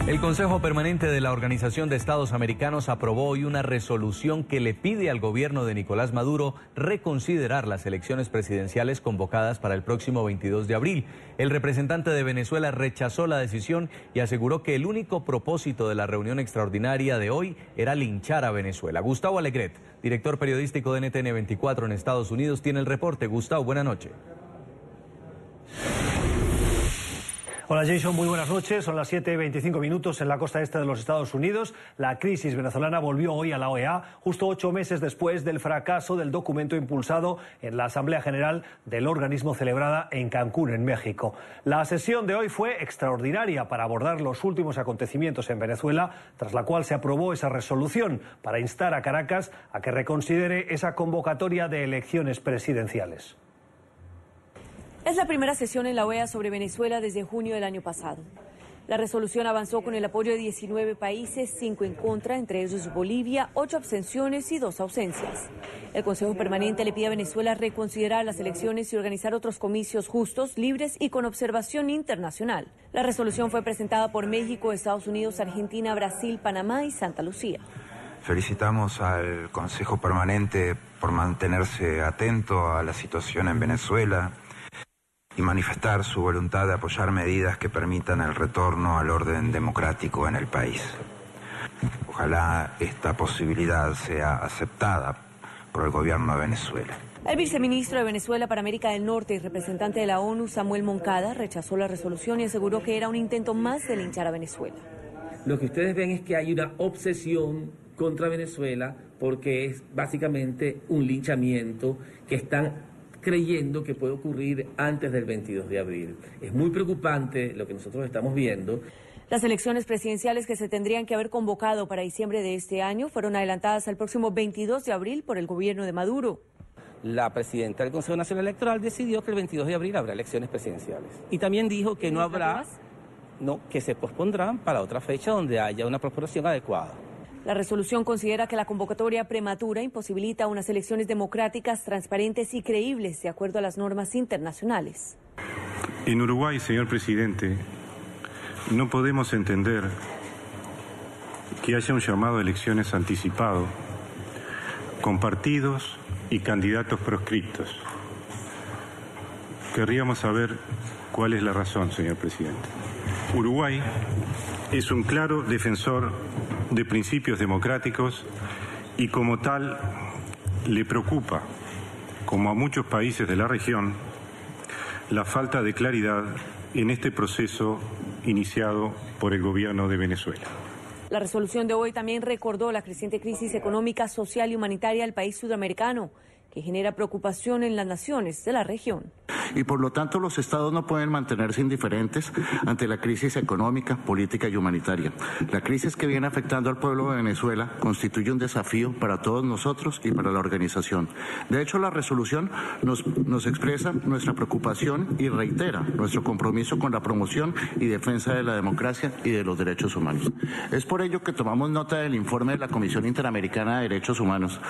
El Consejo Permanente de la Organización de Estados Americanos aprobó hoy una resolución que le pide al gobierno de Nicolás Maduro reconsiderar las elecciones presidenciales convocadas para el próximo 22 de abril. El representante de Venezuela rechazó la decisión y aseguró que el único propósito de la reunión extraordinaria de hoy era linchar a Venezuela. Gustavo Alegret, director periodístico de NTN 24 en Estados Unidos, tiene el reporte. Gustavo, buenas noches. Hola Jason, muy buenas noches. Son las 7:25 minutos en la costa este de los Estados Unidos. La crisis venezolana volvió hoy a la OEA, justo 8 meses después del fracaso del documento impulsado en la Asamblea General del organismo celebrada en Cancún, en México. La sesión de hoy fue extraordinaria para abordar los últimos acontecimientos en Venezuela, tras la cual se aprobó esa resolución para instar a Caracas a que reconsidere esa convocatoria de elecciones presidenciales. Es la primera sesión en la OEA sobre Venezuela desde junio del año pasado. La resolución avanzó con el apoyo de 19 países, 5 en contra, entre ellos Bolivia, 8 abstenciones y 2 ausencias. El Consejo Permanente le pide a Venezuela reconsiderar las elecciones y organizar otros comicios justos, libres y con observación internacional. La resolución fue presentada por México, Estados Unidos, Argentina, Brasil, Panamá y Santa Lucía. Felicitamos al Consejo Permanente por mantenerse atento a la situación en Venezuela y manifestar su voluntad de apoyar medidas que permitan el retorno al orden democrático en el país. Ojalá esta posibilidad sea aceptada por el gobierno de Venezuela. El viceministro de Venezuela para América del Norte y representante de la ONU, Samuel Moncada, rechazó la resolución y aseguró que era un intento más de linchar a Venezuela. Lo que ustedes ven es que hay una obsesión contra Venezuela porque es básicamente un linchamiento que están creyendo que puede ocurrir antes del 22 de abril. Es muy preocupante lo que nosotros estamos viendo. Las elecciones presidenciales que se tendrían que haber convocado para diciembre de este año fueron adelantadas al próximo 22 de abril por el gobierno de Maduro. La presidenta del Consejo Nacional Electoral decidió que el 22 de abril habrá elecciones presidenciales. Y también dijo que no habrá, que se pospondrán para otra fecha donde haya una proporción adecuada. La resolución considera que la convocatoria prematura imposibilita unas elecciones democráticas, transparentes y creíbles de acuerdo a las normas internacionales. En Uruguay, señor presidente, no podemos entender que haya un llamado a elecciones anticipado con partidos y candidatos proscriptos. Querríamos saber cuál es la razón, señor presidente. Uruguay es un claro defensor de principios democráticos y como tal le preocupa, como a muchos países de la región, la falta de claridad en este proceso iniciado por el gobierno de Venezuela. La resolución de hoy también recordó la creciente crisis económica, social y humanitaria del país sudamericano, que genera preocupación en las naciones de la región. Y por lo tanto los estados no pueden mantenerse indiferentes ante la crisis económica, política y humanitaria. La crisis que viene afectando al pueblo de Venezuela constituye un desafío para todos nosotros y para la organización. De hecho, la resolución nos expresa nuestra preocupación y reitera nuestro compromiso con la promoción y defensa de la democracia y de los derechos humanos. Es por ello que tomamos nota del informe de la Comisión Interamericana de Derechos Humanos,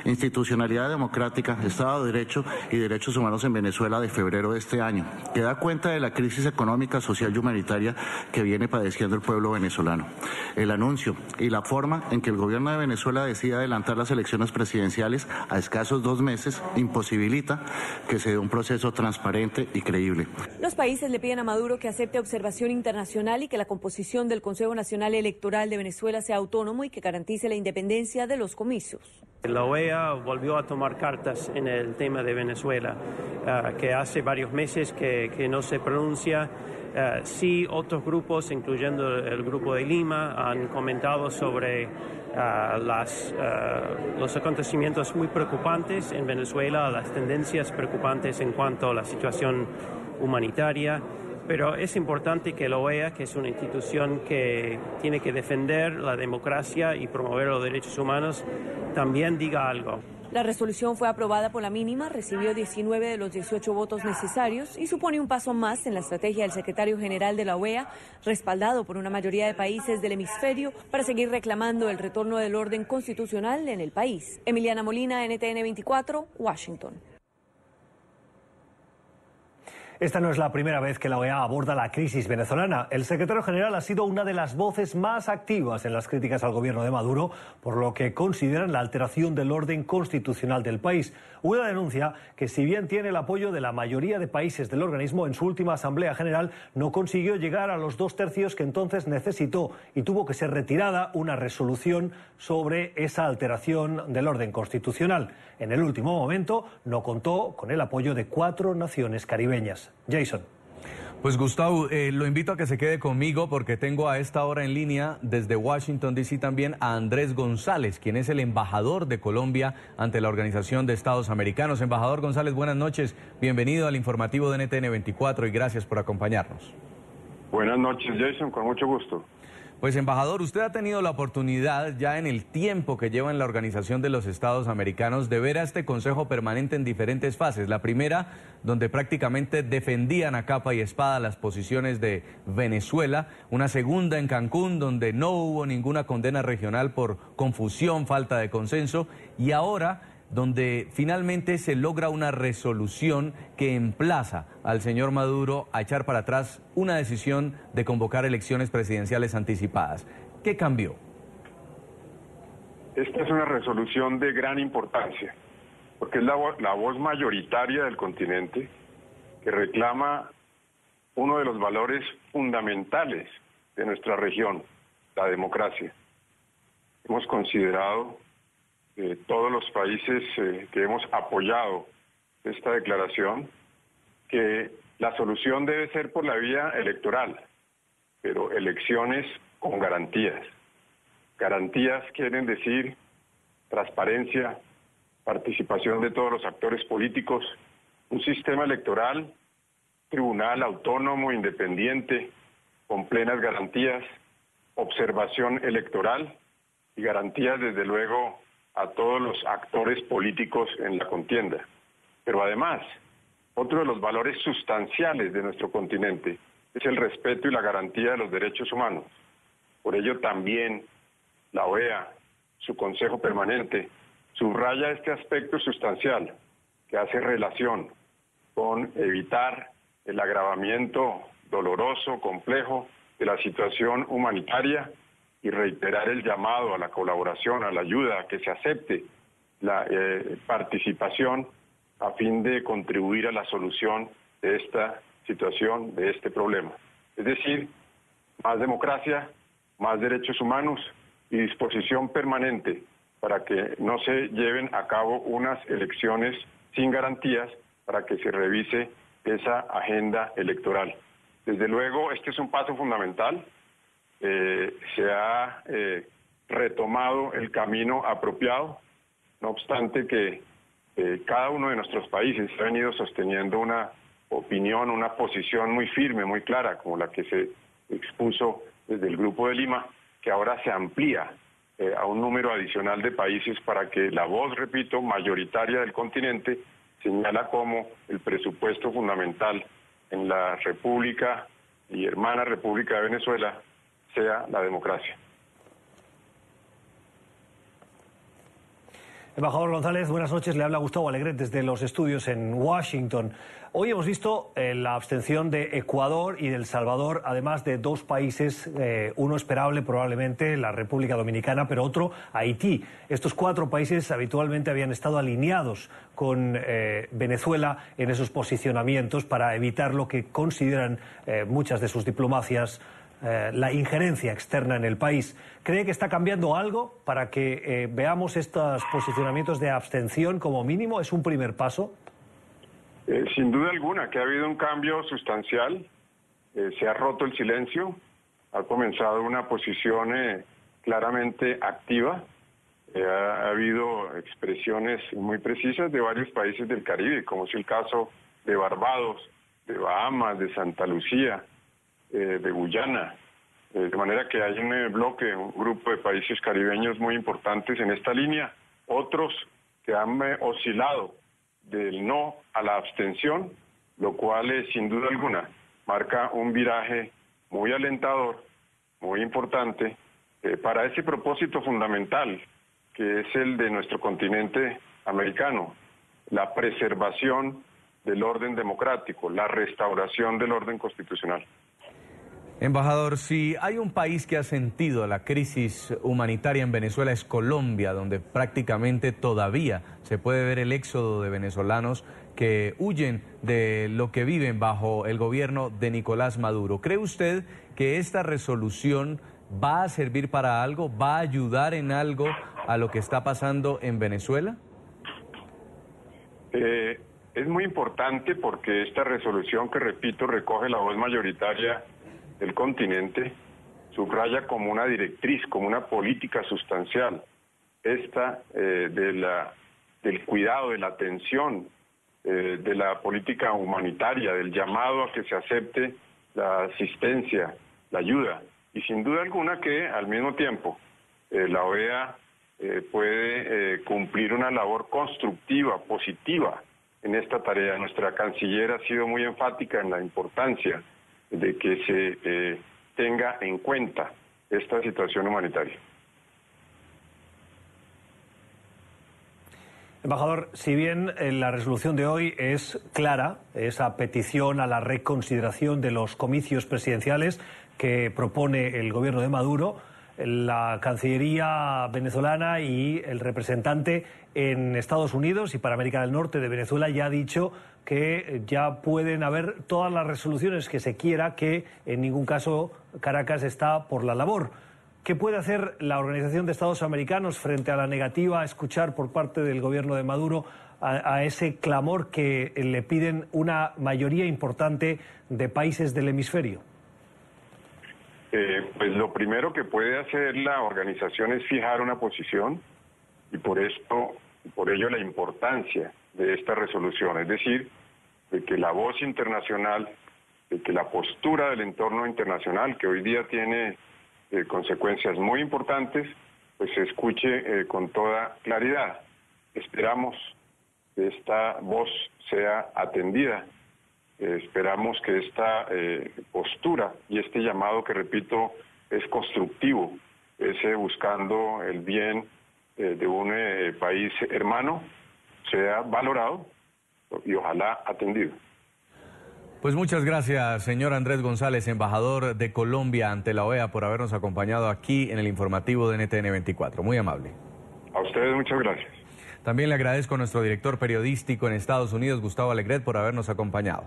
Institucionalidad Democrática, Estado de Derecho y Derechos Humanos en Venezuela de febrero de este año, que da cuenta de la crisis económica, social y humanitaria que viene padeciendo el pueblo venezolano. El anuncio y la forma en que el gobierno de Venezuela decide adelantar las elecciones presidenciales a escasos 2 meses imposibilita que se dé un proceso transparente y creíble. Los países le piden a Maduro que acepte observación internacional y que la composición del Consejo Nacional Electoral de Venezuela sea autónomo y que garantice la independencia de los comicios. La OEA volvió a tomar cartas en el tema de Venezuela, que hace varios meses que no se pronuncia. Sí, otros grupos, incluyendo el Grupo de Lima, han comentado sobre los acontecimientos muy preocupantes en Venezuela, las tendencias preocupantes en cuanto a la situación humanitaria. Pero es importante que la OEA, que es una institución que tiene que defender la democracia y promover los derechos humanos, también diga algo. La resolución fue aprobada por la mínima, recibió 19 de los 18 votos necesarios y supone un paso más en la estrategia del secretario general de la OEA, respaldado por una mayoría de países del hemisferio, para seguir reclamando el retorno del orden constitucional en el país. Emiliana Molina, NTN 24, Washington. Esta no es la primera vez que la OEA aborda la crisis venezolana. El secretario general ha sido una de las voces más activas en las críticas al gobierno de Maduro, por lo que consideran la alteración del orden constitucional del país. Una denuncia que, si bien tiene el apoyo de la mayoría de países del organismo, en su última Asamblea General no consiguió llegar a los 2/3 que entonces necesitó y tuvo que ser retirada una resolución sobre esa alteración del orden constitucional. En el último momento no contó con el apoyo de 4 naciones caribeñas. Jason. Pues Gustavo, lo invito a que se quede conmigo porque tengo a esta hora en línea desde Washington DC también a Andrés González, quien es el embajador de Colombia ante la Organización de Estados Americanos. Embajador González, buenas noches, bienvenido al informativo de NTN 24 y gracias por acompañarnos. Buenas noches, Jason, con mucho gusto. Pues embajador, usted ha tenido la oportunidad ya en el tiempo que lleva en la Organización de los Estados Americanos de ver a este Consejo Permanente en diferentes fases. La primera, donde prácticamente defendían a capa y espada las posiciones de Venezuela. Una segunda en Cancún, donde no hubo ninguna condena regional por confusión, falta de consenso. Y ahora, donde finalmente se logra una resolución que emplaza al señor Maduro a echar para atrás una decisión de convocar elecciones presidenciales anticipadas. ¿Qué cambió? Esta es una resolución de gran importancia, porque es la voz mayoritaria del continente que reclama uno de los valores fundamentales de nuestra región, la democracia. Hemos considerado todos los países que hemos apoyado esta declaración, que la solución debe ser por la vía electoral, pero elecciones con garantías. Garantías quieren decir transparencia, participación de todos los actores políticos, un sistema electoral, tribunal autónomo, independiente, con plenas garantías, observación electoral y garantías, desde luego, a todos los actores políticos en la contienda. Pero además, otro de los valores sustanciales de nuestro continente es el respeto y la garantía de los derechos humanos. Por ello también la OEA, su Consejo Permanente, subraya este aspecto sustancial que hace relación con evitar el agravamiento doloroso, complejo de la situación humanitaria y reiterar el llamado a la colaboración, a la ayuda, a que se acepte la participación a fin de contribuir a la solución de esta situación, de este problema. Es decir, más democracia, más derechos humanos y disposición permanente para que no se lleven a cabo unas elecciones sin garantías, para que se revise esa agenda electoral. Desde luego, este es un paso fundamental. Se ha retomado el camino apropiado, no obstante que cada uno de nuestros países ha venido sosteniendo una opinión, una posición muy firme, muy clara, como la que se expuso desde el Grupo de Lima, que ahora se amplía a un número adicional de países para que la voz, repito, mayoritaria del continente señala como el presupuesto fundamental en la República y hermana República de Venezuela sea la democracia. Embajador González, buenas noches. Le habla Gustavo Alegret desde los estudios en Washington. Hoy hemos visto la abstención de Ecuador y de El Salvador, además de 2 países, uno esperable probablemente, la República Dominicana, pero otro, Haití. Estos 4 países habitualmente habían estado alineados con Venezuela en esos posicionamientos para evitar lo que consideran muchas de sus diplomacias, la injerencia externa en el país. ¿Cree que está cambiando algo para que veamos estos posicionamientos de abstención como mínimo? ¿Es un primer paso? Sin duda alguna, que ha habido un cambio sustancial. Se ha roto el silencio, ha comenzado una posición claramente activa. Ha habido expresiones muy precisas de varios países del Caribe, como es el caso de Barbados, de Bahamas, de Santa Lucía, de Guyana, de manera que hay un bloque, un grupo de países caribeños muy importantes en esta línea, otros que han oscilado del no a la abstención, lo cual sin duda alguna marca un viraje muy alentador, muy importante, para ese propósito fundamental que es el de nuestro continente americano, la preservación del orden democrático, la restauración del orden constitucional. Embajador, si hay un país que ha sentido la crisis humanitaria en Venezuela es Colombia, donde prácticamente todavía se puede ver el éxodo de venezolanos que huyen de lo que viven bajo el gobierno de Nicolás Maduro. ¿Cree usted que esta resolución va a servir para algo, va a ayudar en algo a lo que está pasando en Venezuela? Es muy importante porque esta resolución, que repito, recoge la voz mayoritaria del continente, subraya como una directriz, como una política sustancial, esta del cuidado, de la atención, de la política humanitaria, del llamado a que se acepte la asistencia, la ayuda. Y sin duda alguna que al mismo tiempo la OEA puede cumplir una labor constructiva, positiva en esta tarea. Nuestra canciller ha sido muy enfática en la importancia de que se tenga en cuenta esta situación humanitaria. Embajador, si bien la resolución de hoy es clara, esa petición a la reconsideración de los comicios presidenciales que propone el gobierno de Maduro, la Cancillería venezolana y el representante en Estados Unidos y para América del Norte de Venezuela ya ha dicho que ya pueden haber todas las resoluciones que se quiera, que en ningún caso Caracas está por la labor. ¿Qué puede hacer la Organización de Estados Americanos frente a la negativa a escuchar por parte del gobierno de Maduro a ese clamor que le piden una mayoría importante de países del hemisferio? Pues lo primero que puede hacer la organización es fijar una posición y por ello la importancia de esta resolución, es decir, de que la voz internacional, de que la postura del entorno internacional, que hoy día tiene consecuencias muy importantes, pues se escuche con toda claridad. Esperamos que esta voz sea atendida. Esperamos que esta postura y este llamado, que repito, es constructivo, es buscando el bien de un país hermano, sea valorado y ojalá atendido. Pues muchas gracias, señor Andrés González, embajador de Colombia ante la OEA, por habernos acompañado aquí en el informativo de NTN 24. Muy amable. A ustedes muchas gracias. También le agradezco a nuestro director periodístico en Estados Unidos, Gustavo Alegret, por habernos acompañado.